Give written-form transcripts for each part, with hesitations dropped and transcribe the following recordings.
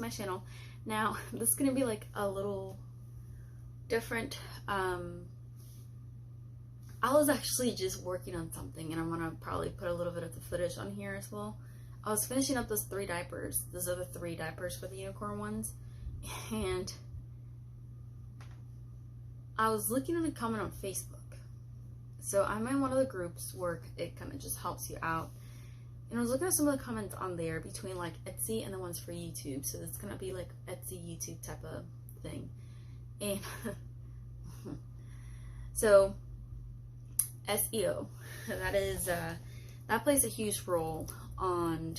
my channel. Now, this is going to be like a little different. I was actually just working on something, and I'm going to probably put a little bit of the footage on here as well. I was finishing up those 3 diapers. Those are the 3 diapers for the unicorn ones. And I was looking at a comment on Facebook. So I'm in one of the groups where it kind of just helps you out. And I was looking at some of the comments on there between like Etsy and the ones for YouTube. So it's going to be like Etsy, YouTube type of thing. And so SEO, that plays a huge role on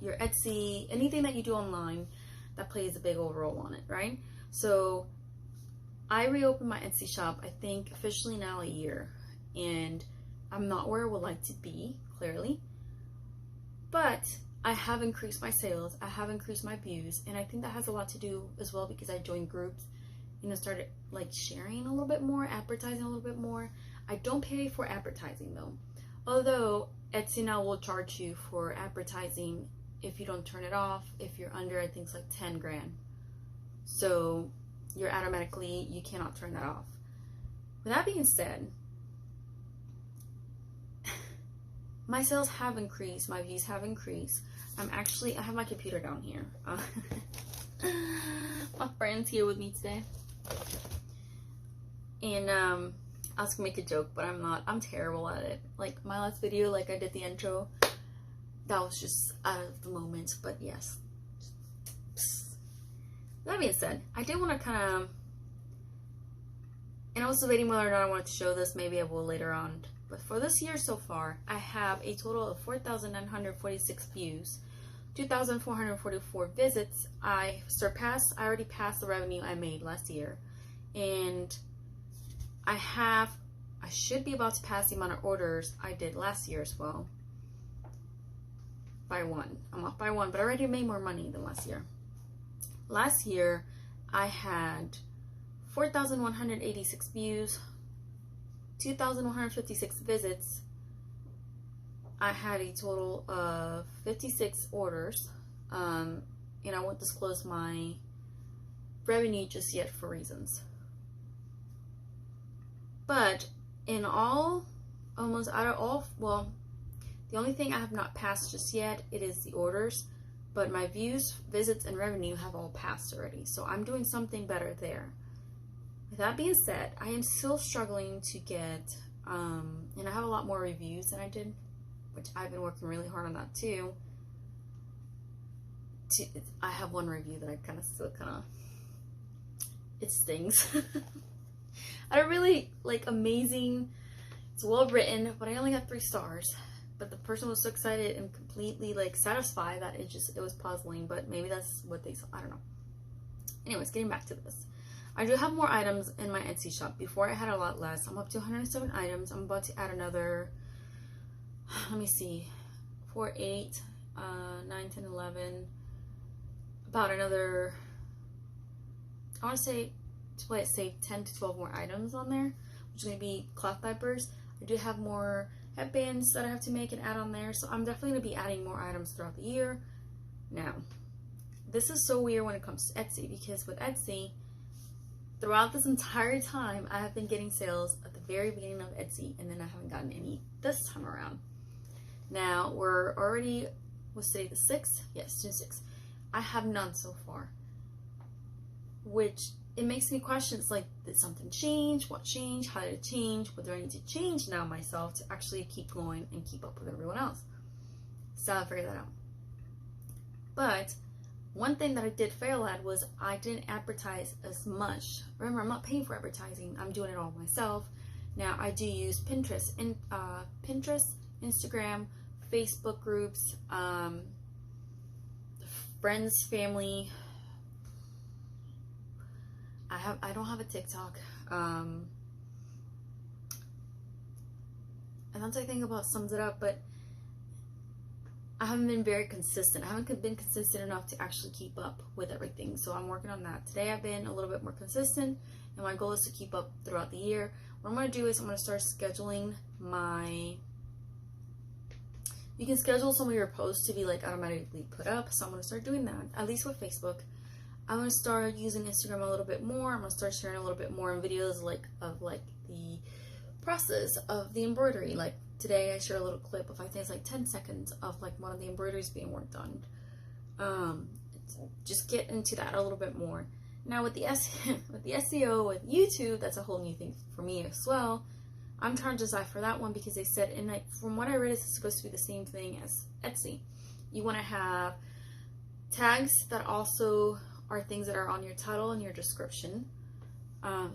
your Etsy, anything that you do online, that plays a big old role on it, right? So I reopened my Etsy shop, I think officially now a year, and I'm not where I would like to be, clearly, but I have increased my sales, I have increased my views, and I think that has a lot to do as well because I joined groups, started like sharing a little bit more, advertising a little bit more. I don't pay for advertising though, although Etsy now will charge you for advertising if you don't turn it off, if you're under, I think it's like 10 grand. So you're automatically, you cannot turn that off. With that being said, my sales have increased, my views have increased. I have my computer down here. My friend's here with me today. And I was gonna make a joke, but I'm not. I'm terrible at it. Like my last video, like I did the intro, that was just out of the moment. But yes. That being said, I did want to kind of, and I was debating whether or not I wanted to show this. Maybe I will later on. But for this year so far, I have a total of 4,946 views, 2,444 visits. I already passed the revenue I made last year, and I should be about to pass the amount of orders I did last year as well. By 1. I'm off by 1, but I already made more money than last year. Last year, I had 4,186 views, 2,156 visits. I had a total of 56 orders, and I won't disclose my revenue just yet for reasons. But in all, almost out of all, well, the only thing I have not passed just yet, it is the orders, but my views, visits, and revenue have all passed already. So I'm doing something better there. With that being said, I am still struggling to get, and I have a lot more reviews than I did, which I've been working really hard on that too. I have 1 review that I it stings. I don't really like amazing, it's well written, but I only got 3 stars. But the person was so excited and completely like satisfied that it was puzzling, but maybe that's what they saw. I don't know. Anyways, getting back to this. I do have more items in my Etsy shop. Before I had a lot less. I'm up to 107 items. I'm about to add another, let me see, 4, 8, 9, 10, 11, about another, I want to say 10 to 12 more items on there, which is going to be cloth diapers. I do have more headbands that I have to make and add on there, so I'm definitely going to be adding more items throughout the year. Now, this is so weird when it comes to Etsy, because with Etsy, throughout this entire time, I have been getting sales at the very beginning of Etsy, and then I haven't gotten any this time around. Now, we're already, what's today, the 6th? Yes, June 6th. I have none so far, which it makes me question, it's like, did something change? What changed? How did it change? What do I need to change now myself to actually keep going and keep up with everyone else? So I'll figure that out. But one thing that I did fail at was I didn't advertise as much. Remember, I'm not paying for advertising. I'm doing it all myself. Now, I do use Pinterest, Instagram, Facebook groups, friends, family. I don't have a TikTok, and that's I think about sums it up, but I haven't been very consistent. I haven't been consistent enough to actually keep up with everything, so I'm working on that. Today I've been a little bit more consistent, and my goal is to keep up throughout the year. What I'm going to do is I'm going to start scheduling my You can schedule some of your posts to be like automatically put up. So I'm going to start doing that, at least with Facebook. I'm going to start using Instagram a little bit more. I'm going to start sharing a little bit more in videos of the process of the embroidery. Like today I shared a little clip of, I think it's like 10 seconds of like one of the embroideries being worked on. Just get into that a little bit more. Now with the SEO with YouTube, that's a whole new thing for me as well. I'm trying to decide for that one because they said, and from what I read, it's supposed to be the same thing as Etsy. You want to have tags that also are things that are on your title and your description.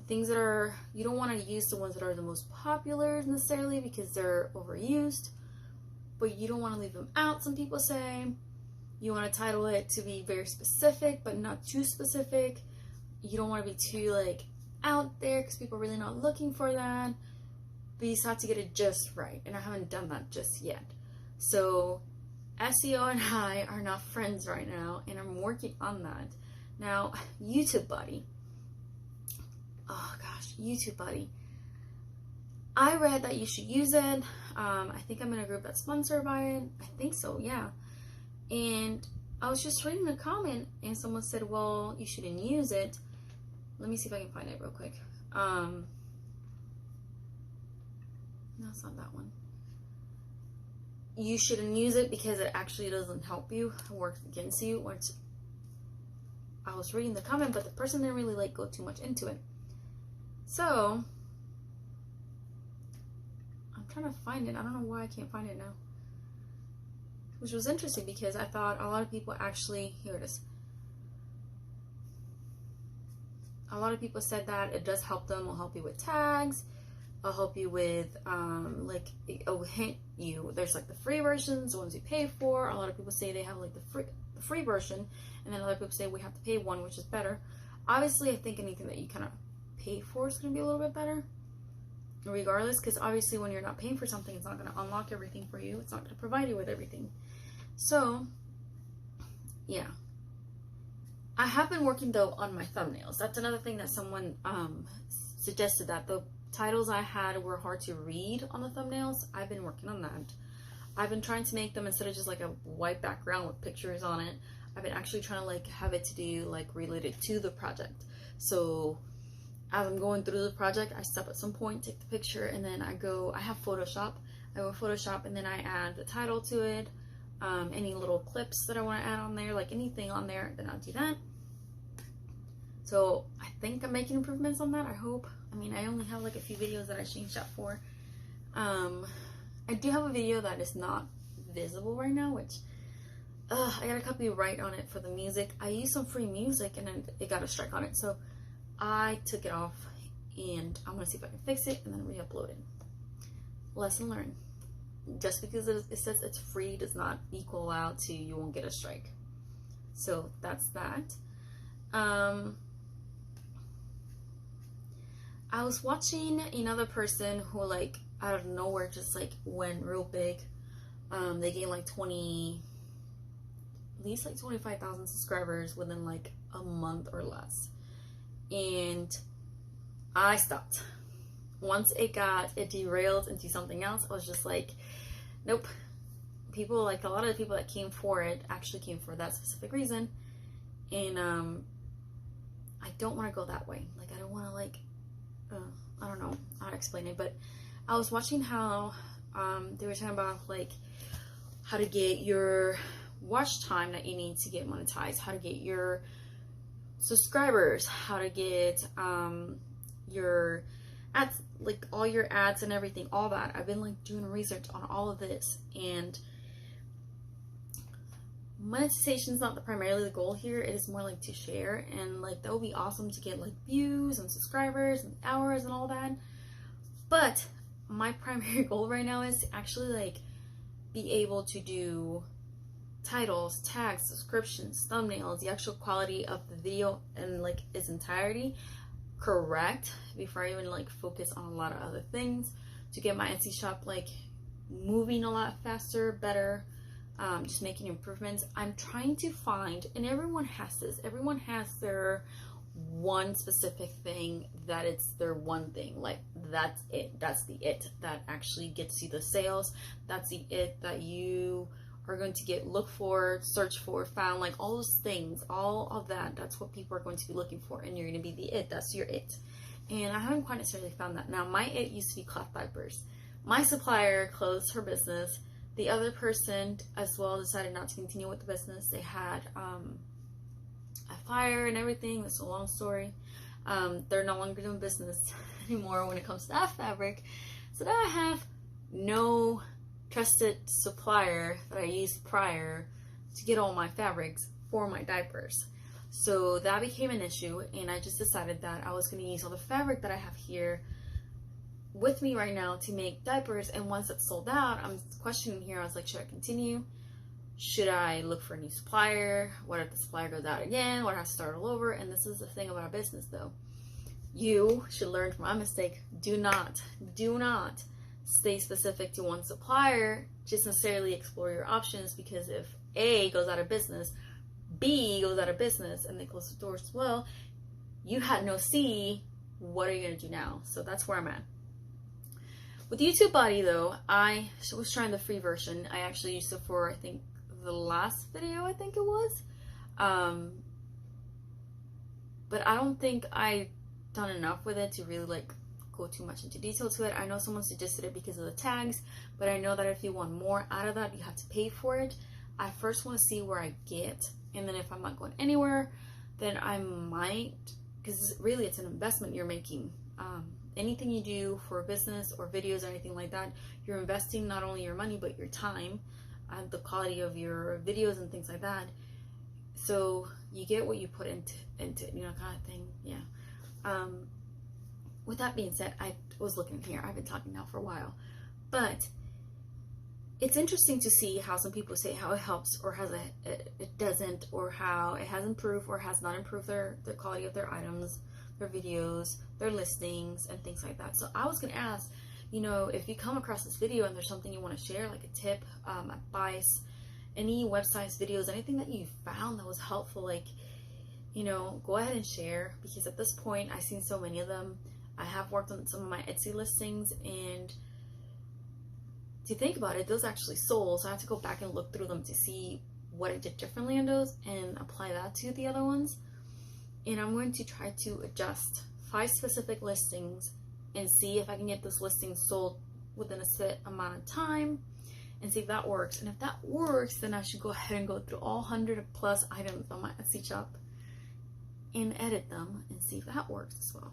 Things that are, you don't want to use the ones that are the most popular necessarily because they're overused, but you don't want to leave them out, some people say. You want to title it to be very specific, but not too specific. You don't want to be too like out there because people are really not looking for that. But you just have to get it just right, and I haven't done that just yet. So SEO and I are not friends right now, and I'm working on that. Now, Tubebuddy. Oh gosh, Tubebuddy. I read that you should use it. I think I'm in a group that's sponsored by it. I think so, yeah. And I was just reading a comment, and someone said, well, you shouldn't use it. Let me see if I can find it real quick. No, it's not that one. You shouldn't use it because it actually doesn't help you, it works against you. Which I was reading the comment, but the person didn't really like go too much into it. So I'm trying to find it. I don't know why I can't find it now. Which was interesting because I thought a lot of people actually, here it is. A lot of people said that it does help them. It'll help you with tags. It'll help you with, like, it'll hint you. There's like the free versions, the ones you pay for. A lot of people say they have like the free version. And then other people say we have to pay one, which is better. Obviously, I think anything that you kind of pay for is going to be a little bit better. Regardless, because obviously when you're not paying for something, it's not going to unlock everything for you. It's not going to provide you with everything. So, yeah. I have been working, though, on my thumbnails. That's another thing that someone suggested, that the titles I had were hard to read on the thumbnails. I've been working on that. I've been trying to make them, instead of just like a white background with pictures on it, I've been actually trying to like have it to do like related to the project. So as I'm going through the project, I stop at some point, take the picture, and then I have Photoshop. I go Photoshop, and then I add the title to it. Any little clips that I want to add on there, like anything on there, then I'll do that. So I think I'm making improvements on that, I hope. I mean, I only have like a few videos that I changed that for. I do have a video that is not visible right now, which I got a copyright on it for the music. I used some free music and then it got a strike on it, so I took it off, and I'm gonna see if I can fix it and then re-upload it. Lesson learned. Just because it says it's free does not equal out to you won't get a strike. So that's that. I was watching another person who like out of nowhere just like went real big. They gained like at least like 25,000 subscribers within like a month or less. And I stopped. Once it derailed into something else, I was just like, nope. People, like a lot of the people that came for it actually came for that specific reason. And I don't want to go that way. Like, I don't want to like, I don't know how to explain it, but I was watching how they were talking about like how to get your watch time that you need to get monetized, how to get your subscribers, how to get your ads, like all your ads and everything, all that. I've been like doing research on all of this, and monetization is not primarily the goal here. It is more like to share, and like that would be awesome to get like views and subscribers and hours and all that. But my primary goal right now is to actually like be able to do titles, tags, descriptions, thumbnails, the actual quality of the video and like its entirety correct before I even like focus on a lot of other things, to get my Etsy shop like moving a lot faster, better, just making improvements. I'm trying to find, and everyone has this, everyone has their one specific thing that it's their one thing, like that's it. That's the it that actually gets you the sales. That's the it that you are going to get looked for, search for, found, like all those things, all of that. That's what people are going to be looking for, and you're going to be the it. That's your it. And I haven't quite necessarily found that. Now, my it used to be cloth diapers. My supplier closed her business. The other person as well decided not to continue with the business. They had a fire and everything. It's a long story. They're no longer doing business anymore when it comes to that fabric. So now I have no trusted supplier that I used prior to get all my fabrics for my diapers. So that became an issue, and I just decided that I was going to use all the fabric that I have here with me right now to make diapers. And once it's sold out, I'm questioning here. I was like, should I continue? Should I look for a new supplier? What if the supplier goes out again? What if I have to start all over? And this is the thing about a business, though. You should learn from my mistake. Do not stay specific to one supplier. Just necessarily explore your options, because if A goes out of business, B goes out of business, and they close the doors as well, you had no C. What are you going to do now? So that's where I'm at. With Tubebuddy, though, I was trying the free version. I actually used it for, I think, the last video, I think it was. But I don't think I done enough with it to really like go too much into detail to it. I know someone suggested it because of the tags, but I know that if you want more out of that, you have to pay for it. I first want to see where I get, and then if I'm not going anywhere, then I might, because really it's an investment you're making. Anything you do for a business or videos or anything like that, you're investing not only your money but your time and the quality of your videos and things like that. So you get what you put into you know, kind of thing. Yeah. With that being said, I was looking here. I've been talking now for a while, but it's interesting to see how some people say how it helps or how it doesn't, or how it has improved or has not improved their quality of their items, their videos, their listings, and things like that. So I was gonna ask, you know, if you come across this video and there's something you want to share, like a tip, advice, any websites, videos, anything that you found that was helpful, like, you know, go ahead and share, because at this point I've seen so many of them. I have worked on some of my Etsy listings, and to think about it, those actually sold, so I have to go back and look through them to see what I did differently on those and apply that to the other ones. And I'm going to try to adjust 5 specific listings and see if I can get this listing sold within a set amount of time, and see if that works. And if that works, then I should go ahead and go through all 100 plus items on my Etsy shop and edit them and see if that works as well.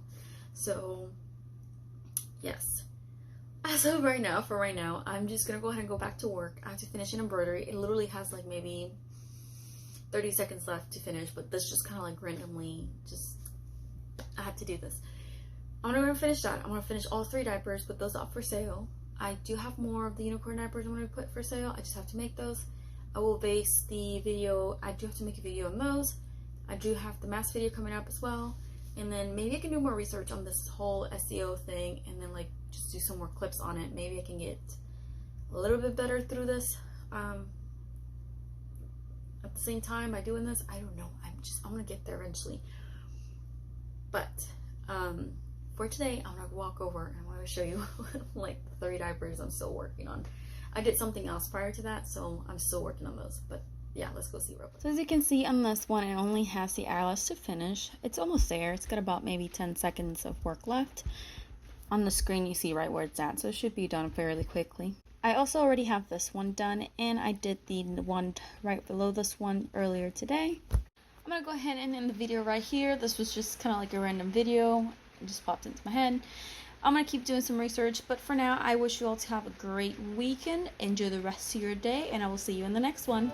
So yes, as of right now, for right now, I'm just gonna go ahead and go back to work. I have to finish an embroidery. It literally has like maybe 30 seconds left to finish, but this just kind of like randomly, just, I have to do this. I'm gonna finish that. I'm gonna finish all 3 diapers, put those up for sale. I do have more of the unicorn diapers I'm gonna put for sale. I just have to make those. I will base the video, I do have to make a video on those. I do have the mask video coming up as well. And then maybe I can do more research on this whole SEO thing, and then like just do some more clips on it. Maybe I can get a little bit better through this. At the same time by doing this, I don't know. I'm gonna get there eventually. But for today, I'm gonna walk over and I'm gonna show you like the 30 diapers I'm still working on. I did something else prior to that, so I'm still working on those. But yeah, let's go see real quick. So as you can see on this one, it only has the eyelash to finish. It's almost there. It's got about maybe 10 seconds of work left. On the screen, you see right where it's at, so it should be done fairly quickly. I also already have this one done, and I did the one right below this one earlier today. I'm gonna go ahead and end the video right here. This was just kind of like a random video. It just popped into my head. I'm gonna keep doing some research, but for now, I wish you all to have a great weekend. Enjoy the rest of your day, and I will see you in the next one.